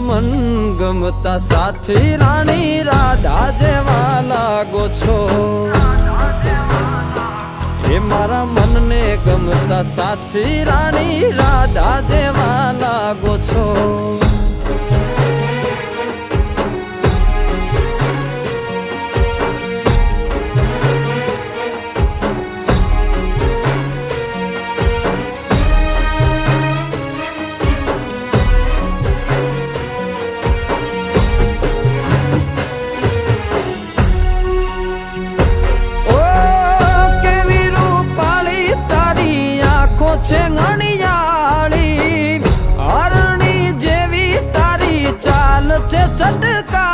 મન ગમતા સાથી રાણી રાધા જેવા લાગો છો હે મારા મનને ગમતા સાથી રાણી રાધા જેવા લાગો છો છે ઘણીયાળી હરણી જેવી તારી ચાલ છે ચટકા